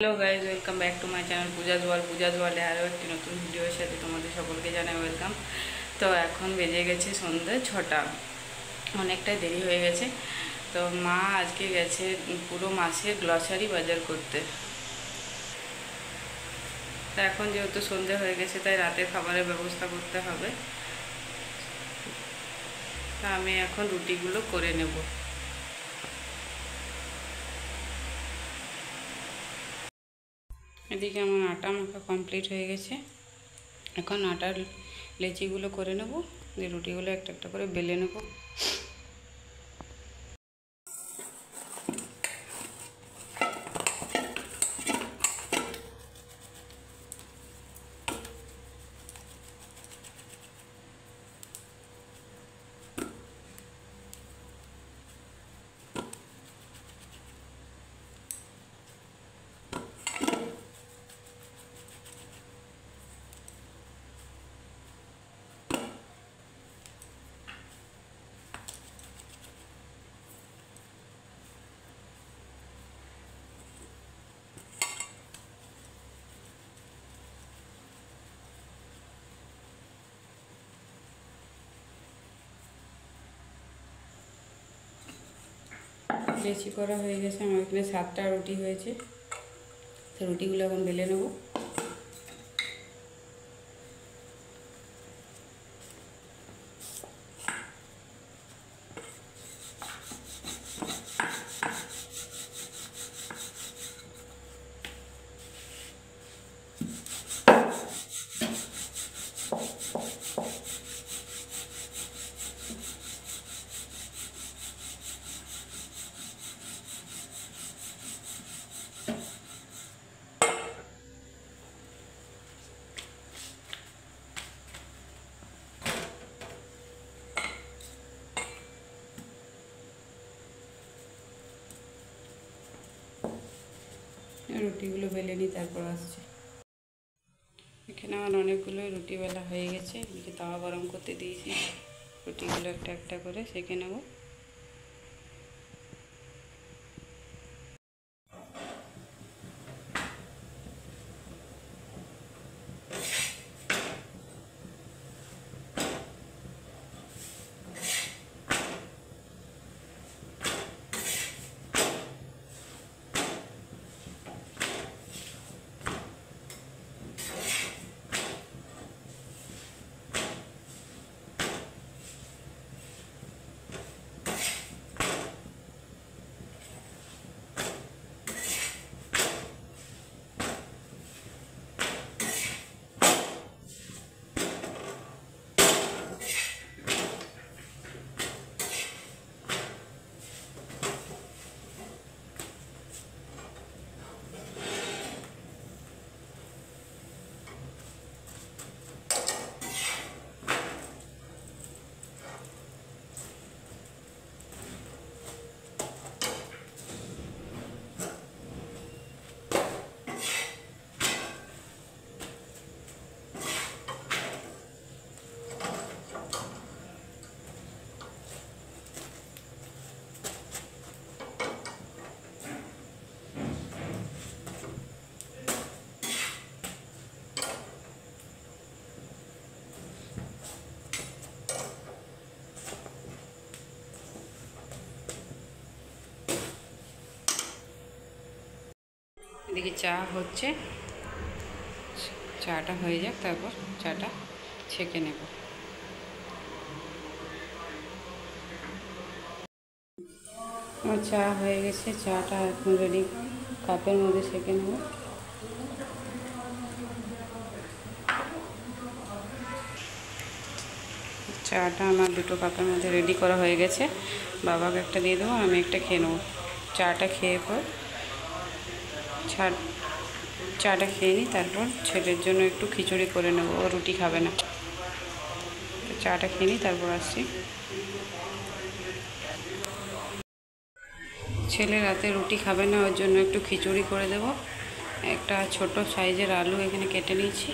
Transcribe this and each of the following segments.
Hello guys, welcome back to my channel Pooja's ওয়ার্ল্ডে আরও একটি নতুন ভিডিওর সাথে তোমাদের সকলকে জানাই ওয়েলকাম। তো এখন বেজে গেছে সন্ধ্যে 6টা, অনেকটাই দেরি হয়ে গেছে। তো মা আজকে গেছে পুরো মাসের গ্লসারি বাজার করতে। তো এখন যেহেতু সন্ধ্যে হয়ে গেছে তাই রাতের খাবারের ব্যবস্থা করতে হবে। তা আমি এখন রুটিগুলো করে নেব। এদিকে আমার আটা মাখা কমপ্লিট হয়ে গেছে। এখন আটার লেচিগুলো করে নেব, দিয়ে রুটিগুলো একটা একটা করে বেলে নেব। লেচি করা হয়ে গেছে, আমার এখানে 7টা রুটি হয়েছে। তো রুটিগুলো এখন বেলে নেব। রুটিগুলো বেলে নিই, তারপর আসছে। এখানে আমার অনেকগুলো রুটি বেলা হয়ে গেছে। এদিকে তাওয়া গরম করতে দিয়েছি, রুটিগুলো একটা একটা করে সেঁকে নেব। এদিকে চা হচ্ছে, চাটা হয়ে যাক তারপর চাটা ছেঁকে নেব। আমার চা হয়ে গেছে, চাটা এখন রেডি, কাপের মধ্যে ছেঁকে নেব। চাটা আমার 2টো কাপের মধ্যে রেডি করা হয়ে গেছে। বাবাকে একটা দিয়ে দেবো, আমি একটা খেয়ে নেবো। চাটা খেয়ে পর চাটা খেয়ে নিই, তারপর ছেলের জন্য একটু খিচুড়ি করে নেব, ও রুটি খাবে না। চাটা খেয়ে নিই, তারপর আসছি। ছেলে রাতে রুটি খাবে না, ওর জন্য একটু খিচুড়ি করে দেব। একটা ছোট সাইজের আলু এখানে কেটে নিয়েছি,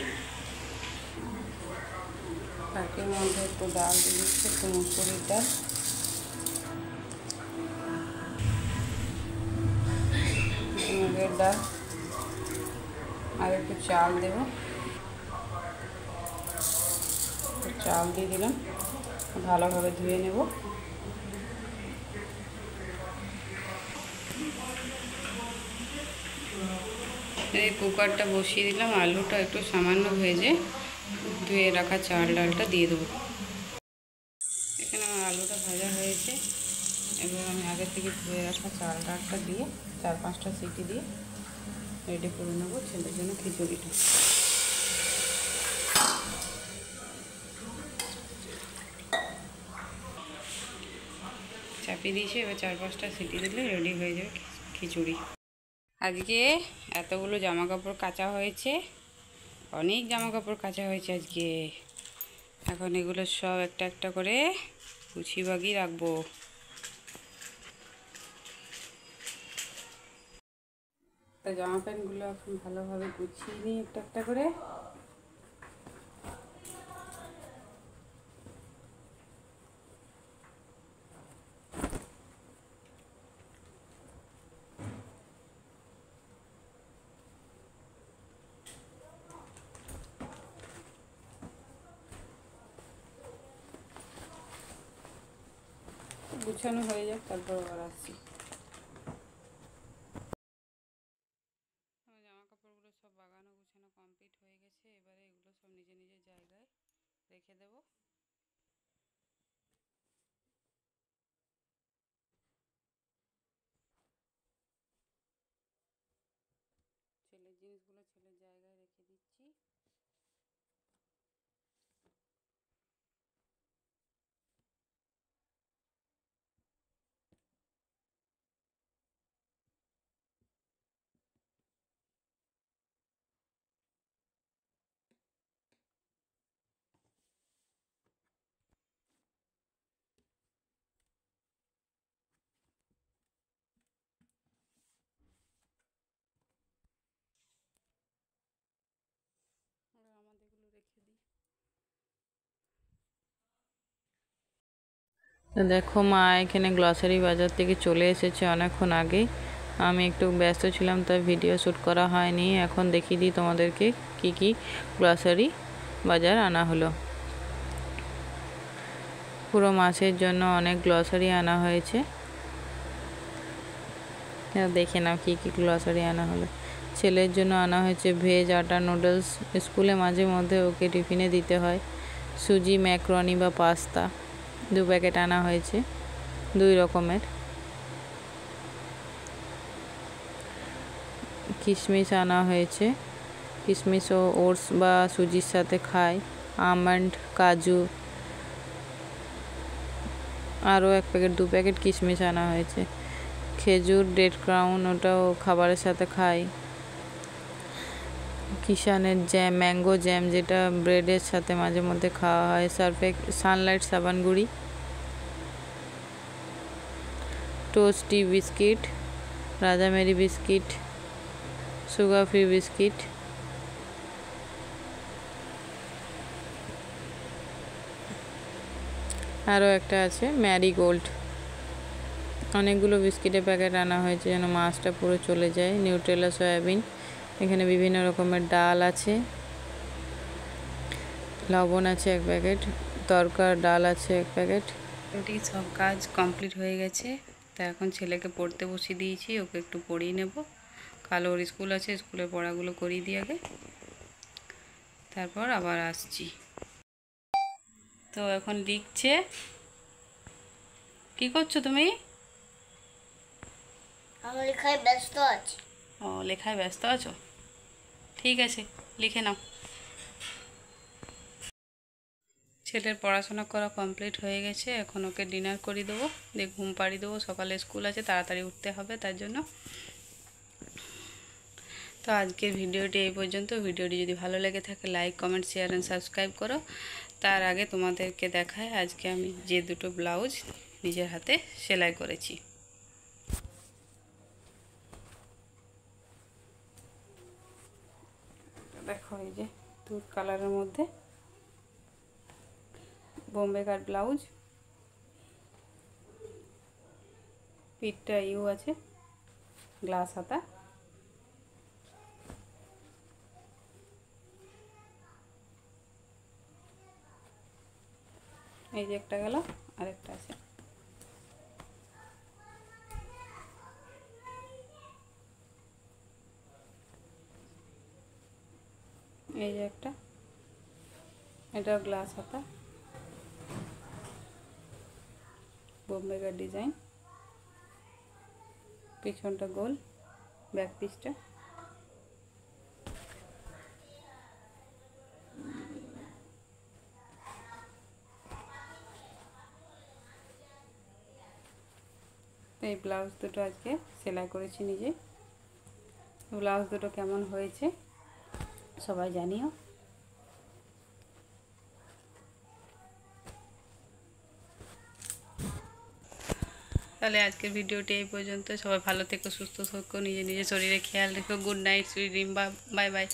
তার মধ্যে একটু ডাল দিয়ে দিচ্ছি, একটু মুসুরির ডাল, মুগের ডাল, আর একটু চাল দেব, চাল দিয়ে দিলাম, ভালোভাবে ধুয়ে নেব। এই কুকারটা বসিয়ে দিলাম, আলুটা একটু সামান্য ভেজে ধুয়ে রাখা চাল ডালটা দিয়ে দেবো। এখানে আমার আলুটা ভাজা হয়েছে, এবার আমি আগে থেকে ধুয়ে রাখা চাল ডালটা দিয়ে 4-5টা সিটি দিয়ে রেডি করে নেবো ছেলের জন্য খিচুড়িটা। চাপিয়ে দিয়েছি, এবার 4-5টা সিটি দিলে রেডি হয়ে যাবে খিচুড়ি। আজকে এতগুলো জামা কাপড় কাচা হয়েছে, অনেক জামা কাপড় কাচা হয়েছে আজকে। এখন এগুলো সব একটা একটা করে গুছিয়ে বাগিয়ে রাখবো। তা জামা প্যান্টগুলো এখন ভালোভাবে গুছিয়ে নিই একটা একটা করে। গুছানো হয়ে যাক, তারপর আবার আসছি। আমার জামা কাপড়গুলো সব বাগানো গুছানো কমপ্লিট হয়ে গেছে, এবারে এগুলো সব নিজে নিজের জায়গায় রেখে দেব। ছেলের জিনিসগুলো ছেলের জায়গায় রেখে দিচ্ছি। আমাদেরগুলো রেখে দিই। দেখো মা এখানে গ্লসারি বাজার থেকে চলে এসেছে অনেকক্ষণ আগে। আমি একটু ব্যস্ত ছিলাম, তাই ভিডিও শ্যুট করা হয়নি। এখন দেখিয়ে দিই তোমাদেরকে কি কি গ্লসারি বাজার আনা হলো। পুরো মাসের জন্য অনেক গ্লসারি আনা হয়েছে, দেখে নাও কি কি গ্লসারি আনা হলো। ছেলের জন্য আনা হয়েছে ভেজ আটা নুডলস, স্কুলে মাঝে মধ্যে ওকে টিফিনে দিতে হয়। সুজি ম্যাকরনি বা পাস্তা 2 প্যাকেট আনা হয়েছে, 2 রকমের। কিশমিশ আনা হয়েছে, কিশমিশ ও ওটস বা সুজির সাথে খায়। আমন্ড, কাজু, আরও 1 প্যাকেট 2 প্যাকেট কিশমিশ আনা হয়েছে। খেজুর, ডেট ক্রাউন, ওটাও খাবারের সাথে খায়। কিষানের জ্যাম, ম্যাঙ্গো জ্যাম, যেটা ব্রেডের সাথে মাঝে মধ্যে খাওয়া হয়। সানলাইট সাবান গুঁড়ি, Toasty biscuit, Raja Marie biscuit, sugar free biscuit, আরও একটা আছে ম্যারিগোল্ড। অনেকগুলো বিস্কিটের প্যাকেট আনা হয়েছে যেন মাছটা পুরো চলে যায়। নিউট্রেলা সয়াবিন, এখানে বিভিন্ন রকমের ডাল আছে, লবণ আছে 1 প্যাকেট, তরকার ডাল আছে 1 প্যাকেট। মোটামুটি সব কাজ কমপ্লিট হয়ে গেছে। তা এখন ছেলেকে পড়তে বসিয়ে দিয়েছি, ওকে একটু পড়িয়ে নেব। কাল ওর স্কুল আছে, স্কুলের পড়াগুলো করিয়ে দিয়ে আগে, তারপর আবার আসছি। তো এখন লিখছে। কি করছো তুমি? আমি লেখায় ব্যস্ত আছি। ও, লেখায় ব্যস্ত আছো, ঠিক আছে, লিখে নাও। ছেলের পড়াশোনা করা কমপ্লিট হয়ে গেছে, এখন ওকে ডিনার করিয়ে দেবো, দিয়ে ঘুম পাড়িয়ে দেবো। সকালে স্কুল আছে, তাড়াতাড়ি উঠতে হবে তার জন্য। তো আজকের ভিডিওটি এই পর্যন্ত। ভিডিওটি যদি ভালো লেগে থাকে like, comment, share and subscribe করো। তার আগে তোমাদেরকে দেখায় আজকে আমি যে 2টো ব্লাউজ নিজের হাতে সেলাই করেছি। দেখো, এই যে দুধ কালারের মধ্যে বোম্বে কাট ব্লাউজ, পিঠটা ইউ আছে, গ্লাস হাতা। এই যে একটা গেল, আরেকটা আছে। এই যে একটা, এটাও গ্লাস হাতা, বোম্বেগার ডিজাইন, পিছনটা গোল, ব্যাক পিসটা। এই ব্লাউজ দুটো আজকে সেলাই করেছি নিজে। ব্লাউজ দুটো কেমন হয়েছে সবাই জানিও। তাহলে আজকের ভিডিওটি এই পর্যন্ত। সবাই ভালো থেকো, সুস্থ থেকো, নিজে নিজের শরীরে খেয়াল রেখো। Good night, sweet dream, bye bye.